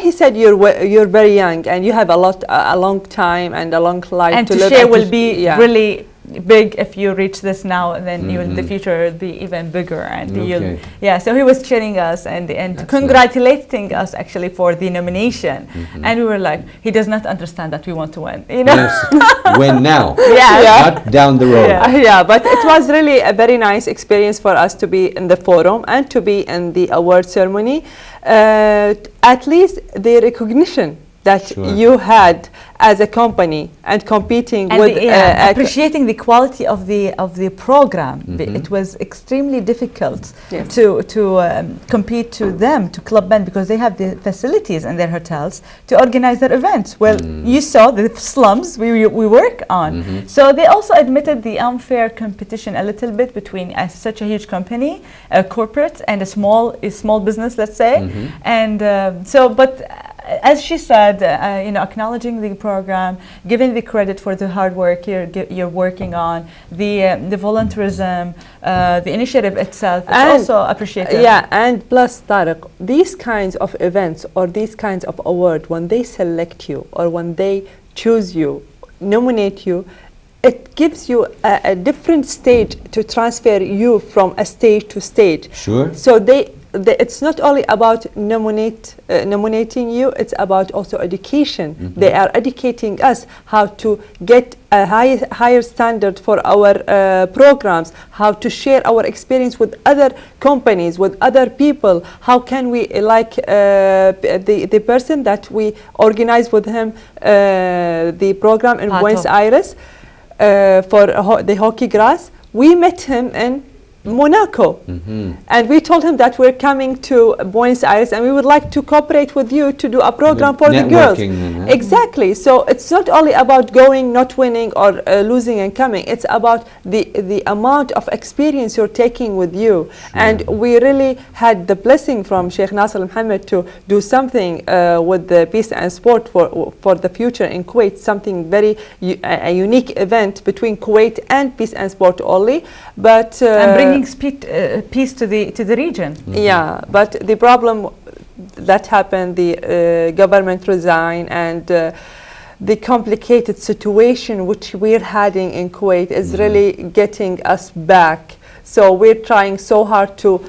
he said, you're very young and you have a long time and a long life and to live. And will be really big if you reach this now, and then the future will be even bigger. And so he was cheering us and congratulating us actually for the nomination. And we were like, he does not understand that we want to win, you know. Yes. Win now. Not down the road. But it was really a very nice experience for us to be in the forum and to be in the award ceremony. At least the recognition that you had as a company and competing and with appreciating the quality of the program. It was extremely difficult to compete to them, to Club Band, because they have the facilities in their hotels to organize their events. Well, you saw the slums we work on. So they also admitted the unfair competition a little bit between such a huge company, a corporate, and a small business, let's say. And but as she said, acknowledging the program, giving the credit for the hard work you're working on, the volunteerism, the initiative itself, it's also appreciated. Yeah, and plus, Tariq, these kinds of events or these kinds of awards, when they select you or when they choose you, nominate you, it gives you a different stage to transfer you from a stage to stage. Sure. So it's not only about nominating you, it's about also education. They are educating us how to get a higher standard for our programs, how to share our experience with other companies, with other people. How can we, like the person that we organized with him the program in Buenos Aires for the hockey grass, we met him in Monaco, and we told him that we're coming to Buenos Aires and we would like to cooperate with you to do a program for the girls. Exactly. So it's not only about going, not winning, or losing and coming. It's about the amount of experience you're taking with you. And we really had the blessing from Sheikh Nasser Al-Mohammed to do something with the Peace and Sport for the future in Kuwait, something very a unique event between Kuwait and Peace and Sport only. But and bringing peace to the region. Yeah, but the problem that happened, the government resigned, and the complicated situation which we're having in Kuwait is really getting us back. So we're trying so hard to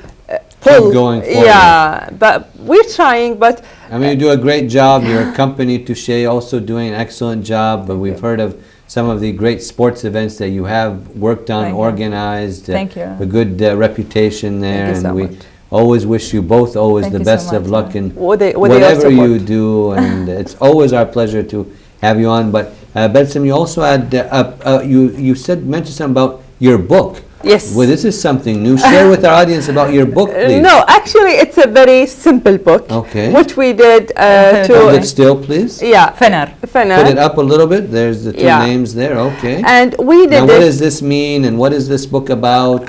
pull. Keep going forward. Yeah, but we're trying. But I mean, you do a great job. Your company, Touché, also doing an excellent job. But we've heard of some of the great sports events that you have worked on, organized. Thank you. A good reputation there, and so we always wish you both the best of luck in whatever you do, and it's always our pleasure to have you on. But Balsam, you also had you mentioned something about your book. Yes. Well, this is something new. Share with our audience about your book, please. No, actually, it's a very simple book. Okay. Which we did Hold it still, please. Yeah. Fener. Put it up a little bit. There's the two names there. Okay. And we did. Now, what does this mean, and what is this book about?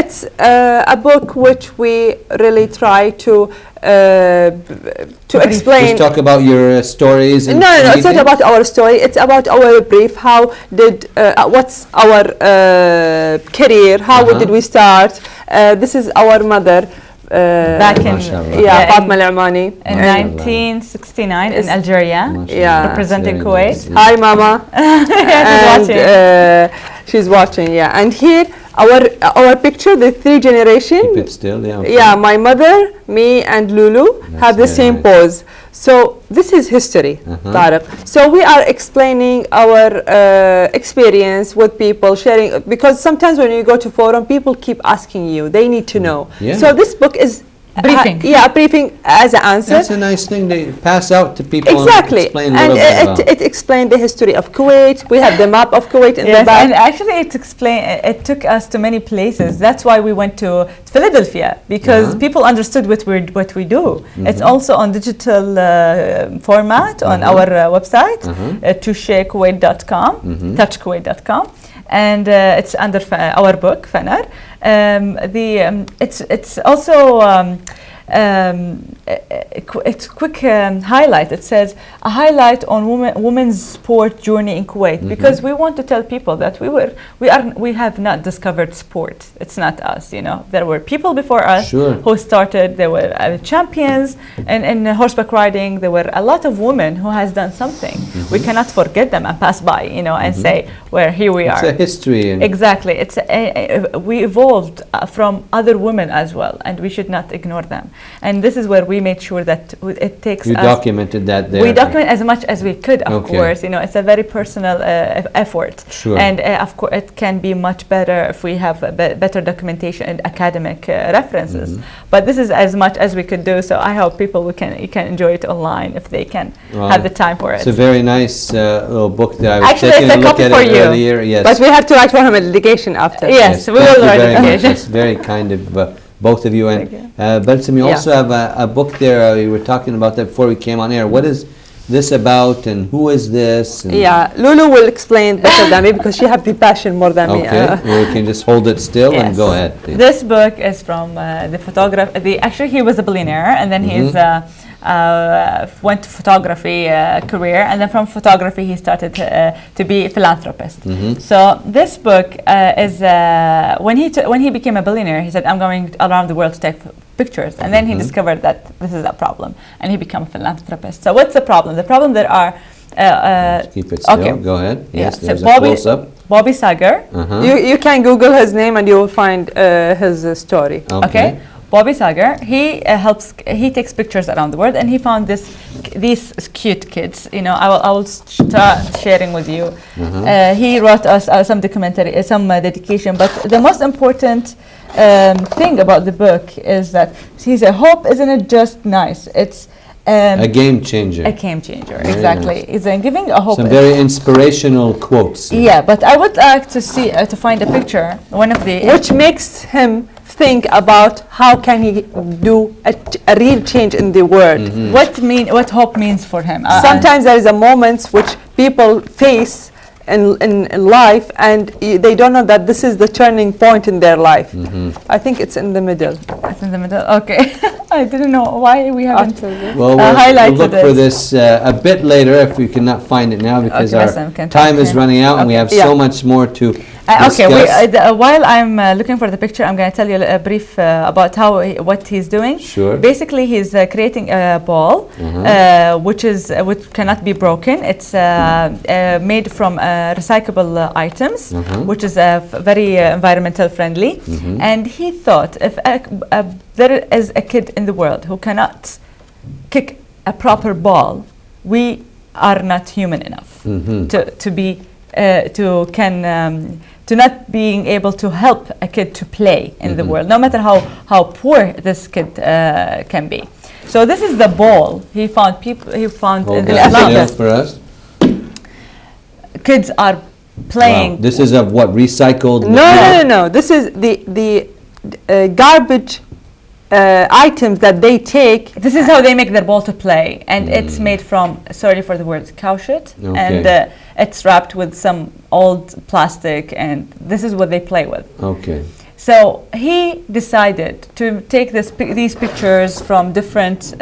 It's a book which we really try to explain. Just talk about your stories. And no, it's not about our story. It's about our brief. How did what's our career? How did we start? This is our mother. Back in Fatma Al-Amani in 1969 in Algeria, representing Kuwait. Hi, Mama. She's watching. And here our picture, the three generation. Keep it still, my mother, me, and Lulu have the same pose. So this is history, Tariq. So we are explaining our experience with people, sharing, because sometimes when you go to forum, people keep asking you, they need to know. So this book is briefing. Briefing as an answer. That's a nice thing to pass out to people. Exactly. And it explained the history of Kuwait. We have the map of Kuwait in the back. And actually it took us to many places. That's why we went to Philadelphia, because people understood what we do. It's also on digital format on our website, touchekuwait.com, touchkuwait.com. And it's under our book, Fener. It's also it's quick highlight. It says a highlight on women's sport journey in Kuwait, because we want to tell people that we have not discovered sport. It's not us, you know. There were people before us who started. There were champions in horseback riding. There were a lot of women who has done something. We cannot forget them and pass by, you know, and say, well, here we are. It's a history. Exactly. It's we evolved from other women as well, and we should not ignore them. And this is where we made sure that it takes You documented that there. We document as much as we could, of course. You know, it's a very personal effort. And of course, it can be much better if we have better documentation and academic references. But this is as much as we could do. So I hope people you can enjoy it online if they can have the time for it. It's a very nice little book that I was Actually, taking it's a a look copy at for it you. earlier. Yes. But we have to write for him a dedication after. Yes, we will write a dedication. It's very kind of both of you. And Balsam, you also have a book there. We were talking about that before we came on air. What is this about, and who is this? Yeah, Lulu will explain better than me because she has the passion more than me. Okay, well, we can just hold it still and go ahead, please. This book is from the photographer. Actually, he was a billionaire, and then he's went to photography career, and then from photography he started to be a philanthropist. So this book is when he became a billionaire, he said, I'm going around the world to take pictures, and then he discovered that this is a problem, and he became a philanthropist. So what's the problem? The problem there are keep it still. Go ahead. Yes, so there's a close-up. Bobby Sager. You can Google his name and you will find his story. Okay. Bobby Sager, he takes pictures around the world, and he found these cute kids. You know, I will start sharing with you. He wrote us some documentary, some dedication, but the most important thing about the book is that he said, hope isn't just nice, it's a game changer. A game changer, exactly. It's giving a hope. Some very inspirational quotes. Yeah, but I would like to see to find a picture, one of the which makes him think about how can he do a real change in the world. What hope means for him. Sometimes there is a moments which people face in life, and they don't know that this is the turning point in their life. I think it's in the middle. It's in the middle. Okay. I didn't know why we haven't highlighted we'll look for this a bit later if we cannot find it now, because our time is running out, and we have so much more to okay, while I'm looking for the picture, I'm going to tell you a brief about what he's doing. Sure. Basically, he's creating a ball which cannot be broken. It's made from recyclable items, which is very environmental friendly. And he thought, if there is a kid in the world who cannot kick a proper ball, we are not human enough to not being able to help a kid to play in the world, no matter how poor this kid can be. So this is the ball he found. He found in the Islam. For us, kids are playing. Wow. This is of what, recycled? No. This is the garbage items that they take. This is how they make their ball to play, and it's made from, sorry for the words, cow shit, and it's wrapped with some old plastic, and this is what they play with. Okay. So he decided to take these pictures from different,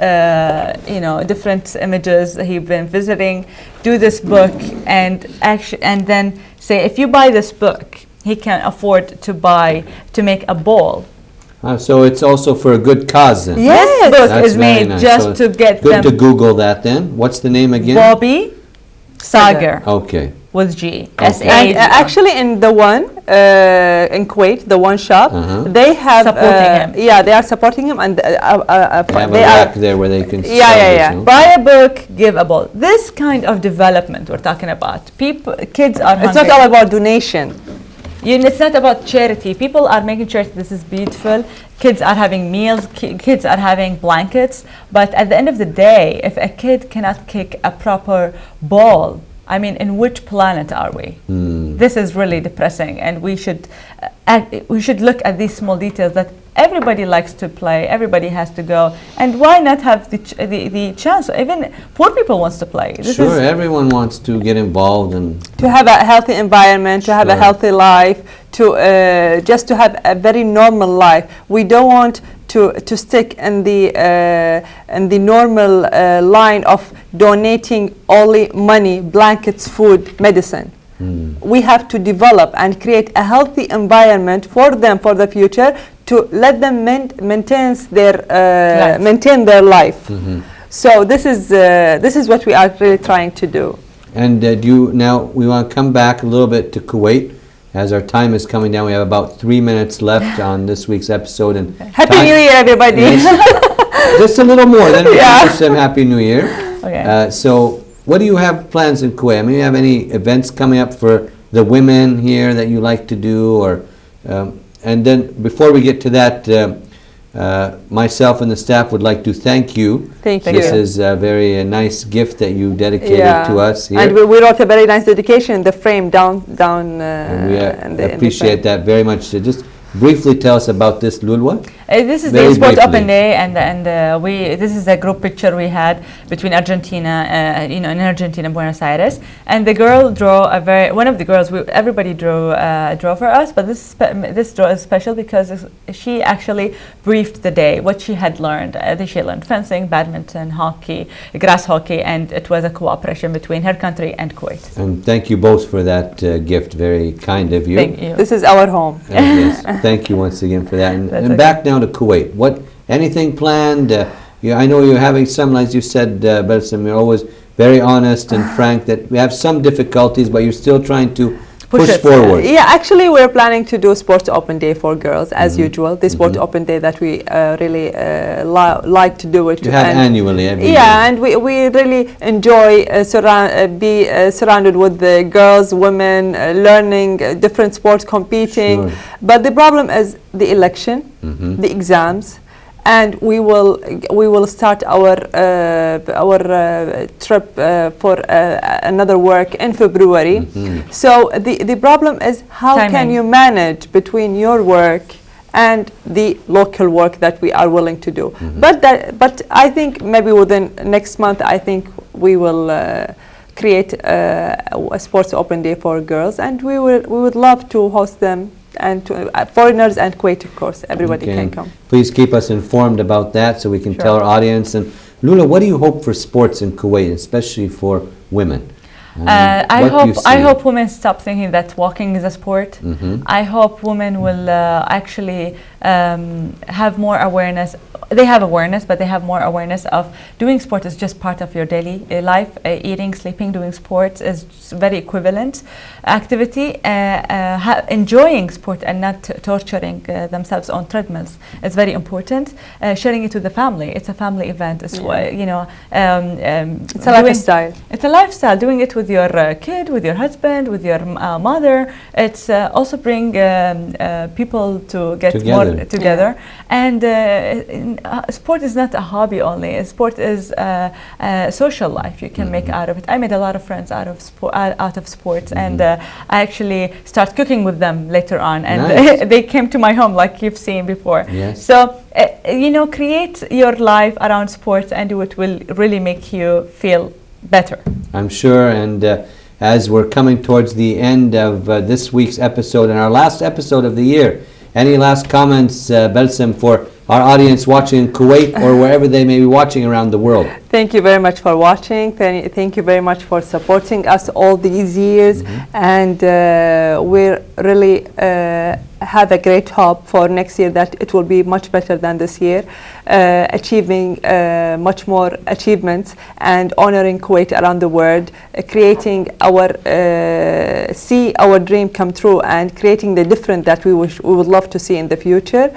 different images he'd been visiting, do this book, and then say, if you buy this book, he can afford to make a ball. So it's also for a good cause then? Yes, this book is made just to get them. Good to Google that then. What's the name again? Bobby Sager. Okay. With G. And actually in the one in Kuwait, the one shop, they have supporting him. Yeah, they are supporting him, and they have a rack there where they can buy a book, give a ball. This kind of development we're talking about. Kids are hungry. It's not all about donation. It's not about charity. People are making charity. This is beautiful. Kids are having meals. Kids are having blankets. But at the end of the day, if a kid cannot kick a proper ball, I mean, in which planet are we? This is really depressing, and we should look at these small details that everybody likes to play, everybody has to go, and why not have the chance? Even poor people wants to play. Sure, everyone wants to get involved and to have a healthy environment, to have a healthy life, to just to have a very normal life. We don't want to stick in the normal line of donating only money, blankets, food, medicine. We have to develop and create a healthy environment for them for the future, to let them maintain their life. So this is what we are really trying to do. And now we want to come back a little bit to Kuwait, as our time is coming down. We have about 3 minutes left on this week's episode. And Happy New Year, everybody! Just a little more, then we wish them Happy New Year. Okay. So, what do you have plans in Kuwait? I mean, do you have any events coming up for the women here that you like to do, or? And then before we get to that, myself and the staff would like to thank you. Thank you. This is a very nice gift that you dedicated to us here. And we wrote a very nice dedication in the frame down. And we appreciate that very much. So just briefly tell us about this, Lulwa. This is the Sport Open Day, and this is a group picture we had between Argentina, in Argentina, Buenos Aires, and the girl drew one of the girls. Everybody drew for us, but this draw is special because she actually briefed the day, what she had learned. She learned fencing, badminton, hockey, grass hockey, and it was a cooperation between her country and Kuwait. And thank you both for that gift. Very kind of you. Thank you. This is our home. Yes, thank you once again for that. And back now to Kuwait. Anything planned? I know you're having some, as you said, Balsam, you're always very honest and frank, that we have some difficulties, but you're still trying to push forward. Yeah, actually we're planning to do Sport Open Day for girls as usual. The Sport Open Day that we really like to do it. You have annually every year. And we really enjoy be surrounded with the girls, women, learning different sports, competing. Sure. But the problem is the election, the exams. And we will start our trip for another work in February. So the problem is how can you manage between your work and the local work that we are willing to do. But I think maybe within next month I think we will create a Sports Open Day for girls, and we would love to host them, and to foreigners and Kuwait, of course, everybody can come. Please keep us informed about that so we can tell our audience. And Lula, what do you hope for sports in Kuwait, especially for women? I hope women stop thinking that walking is a sport. I hope women will actually have more awareness. They have awareness, but they have more awareness of doing sport is just part of your daily life. Eating, sleeping, doing sports is very equivalent activity. Enjoying sport and not torturing themselves on treadmills is very important. Sharing it with the family. It's a family event. It's it's a lifestyle. It's a lifestyle. Doing it with your kid, with your husband, with your mother. It's also bring people to get more together. And sport is not a hobby only. Sport is a social life you can make out of it. I made a lot of friends out of sports, and I actually start cooking with them later on, and they came to my home, like you've seen before. So create your life around sports, and it will really make you feel better. I'm sure. And as we're coming towards the end of this week's episode and our last episode of the year, any last comments, Balsam, for our audience watching in Kuwait or wherever they may be watching around the world? Thank you very much for watching. Thank you very much for supporting us all these years. And we really have a great hope for next year that it will be much better than this year, achieving much more achievements and honoring Kuwait around the world, creating see our dream come true, and creating the difference that we would love to see in the future.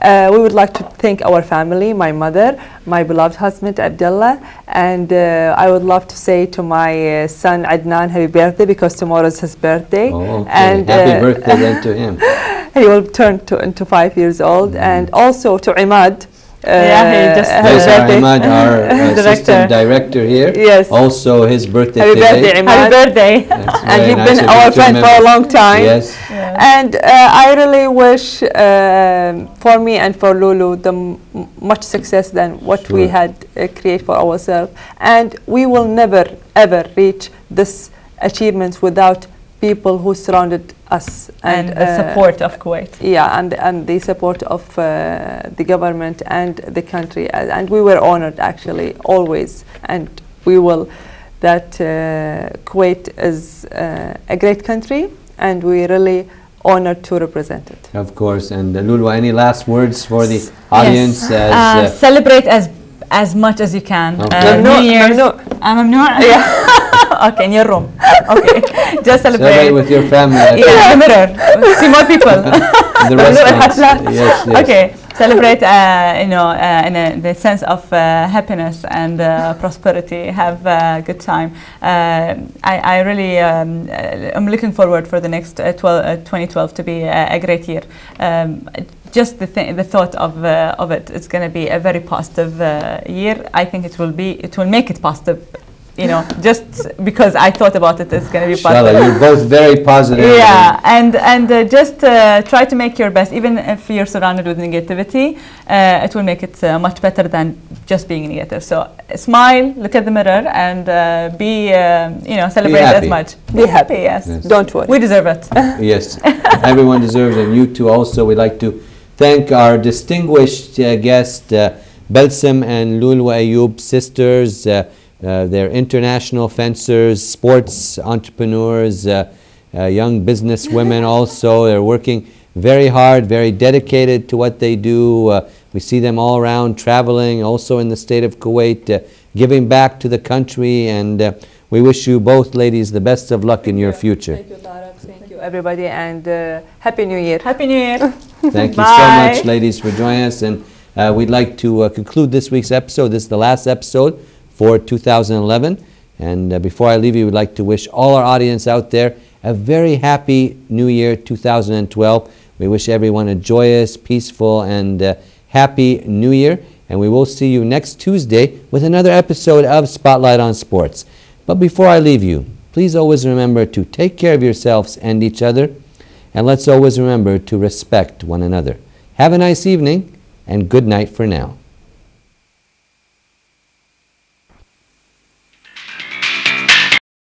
We would like to thank our family, my mother, my beloved husband Abdullah, and I would love to say to my son Adnan, happy birthday, because tomorrow is his birthday. And happy birthday then to him. He will turn into 5 years old. And also to Imad. He just Imad, our assistant director here. Yes. Also his birthday today. Happy birthday, Imad. Happy birthday. And you've been our friend for a long time. Yes. And I really wish for me and for Lulu much success than what we had created for ourselves. And we will never ever reach this achievements without people who surrounded us and the support of Kuwait. Yeah, and the support of the government and the country, and we were honored actually always, and we will that Kuwait is a great country, and we really honored to represent it. Of course. And Lulwa, any last words for the audience? Yes. Celebrate as much as you can. Okay. New Year's. Yeah. Okay, in your room. Okay, just celebrate with your family. Yeah, the mirror. See more people. The restaurants. Yes, yes. Okay, celebrate. In the sense of happiness and prosperity. Have a good time. I really am looking forward for the next 2012 to be a great year. Just the thought of it, it's going to be a very positive year. I think it will make it positive. Just because I thought about it, it's going to be positive. You're both very positive. Yeah, and just try to make your best, even if you're surrounded with negativity. It will make it much better than just being negative. So smile, look at the mirror, and celebrate as much. Be happy. Yes. Don't worry. We deserve it. Yes, everyone deserves it, and you too. Also, we'd like to thank our distinguished guest, Balsam and Lulwa Al-Ayoub sisters. They're international fencers, sports entrepreneurs, young business women also. They're working very hard, very dedicated to what they do. We see them all around traveling, also in the state of Kuwait, giving back to the country. And we wish you both ladies the best of luck in your future. Thank you, Tarek. Thank you, everybody. And Happy New Year. Happy New Year. Thank you so much, ladies, for joining us. And we'd like to conclude this week's episode. This is the last episode for 2011. And before I leave you, we'd like to wish all our audience out there a very happy New Year 2012. We wish everyone a joyous, peaceful, and happy New Year. And we will see you next Tuesday with another episode of Spotlight on Sports. But before I leave you, please always remember to take care of yourselves and each other. And let's always remember to respect one another. Have a nice evening, and good night for now.